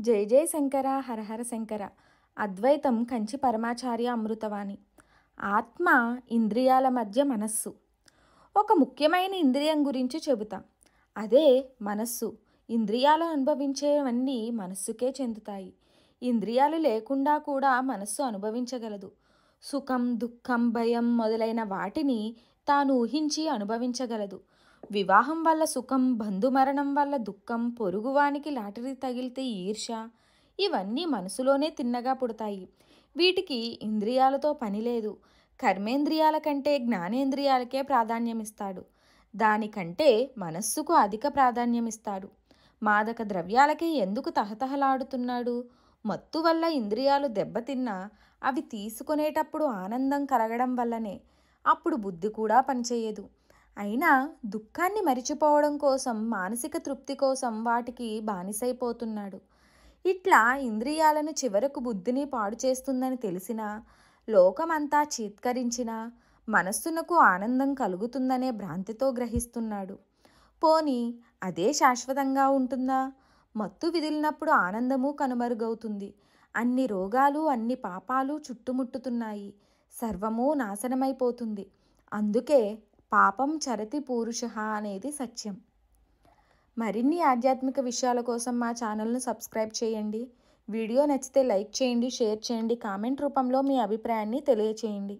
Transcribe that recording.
జై జై శంకర హరహర శంకర. అద్వైతం కంచి పరమాచార్య అమృతవాణి. ఆత్మ ఇంద్రియాల మధ్య మనస్సు. ఒక ముఖ్యమైన ఇంద్రియం గురించి చెబుతాం. అదే మనస్సు. ఇంద్రియాలు అనుభవించేవన్నీ మనస్సుకే చెందుతాయి. ఇంద్రియాలు లేకుండా కూడా మనస్సు అనుభవించగలదు. సుఖం, దుఃఖం, భయం మొదలైన వాటిని తాను ఊహించి అనుభవించగలదు. వివాహం వల్ల సుఖం, బంధుమరణం వల్ల దుఃఖం, పొరుగువానికి లాటరీ తగిలితే ఈర్ష, ఇవన్నీ మనసులోనే తిన్నగా పుడతాయి. వీటికి ఇంద్రియాలతో పని లేదు. కర్మేంద్రియాల కంటే జ్ఞానేంద్రియాలకే ప్రాధాన్యమిస్తాడు. దానికంటే మనస్సుకు అధిక ప్రాధాన్యమిస్తాడు. మాదక ద్రవ్యాలకే ఎందుకు తహతహలాడుతున్నాడు? మత్తు వల్ల ఇంద్రియాలు దెబ్బతిన్నా అవి తీసుకునేటప్పుడు ఆనందం కలగడం వల్లనే. అప్పుడు బుద్ధి కూడా పనిచేయదు. అయినా దుఃఖాన్ని మరిచిపోవడం కోసం, మానసిక తృప్తి కోసం వాటికి బానిసైపోతున్నాడు. ఇట్లా ఇంద్రియాలను చివరకు బుద్ధిని పాడు చేస్తుందని తెలిసినా, లోకమంతా చీత్కరించినా మనస్సునకు ఆనందం కలుగుతుందనే భ్రాంతితో గ్రహిస్తున్నాడు. పోనీ అదే శాశ్వతంగా ఉంటుందా? మత్తు విదిలినప్పుడు ఆనందము కనుమరుగవుతుంది. అన్ని రోగాలు, అన్ని పాపాలు చుట్టుముట్టుతున్నాయి. సర్వము నాశనమైపోతుంది. అందుకే పాపం చరతి పూరుషః అనేది సత్యం. మరిన్ని ఆధ్యాత్మిక విషయాల కోసం మా ఛానల్ను సబ్స్క్రైబ్ చేయండి. వీడియో నచ్చితే లైక్ చేయండి, షేర్ చేయండి, కామెంట్ రూపంలో మీ అభిప్రాయాన్ని తెలియచేయండి.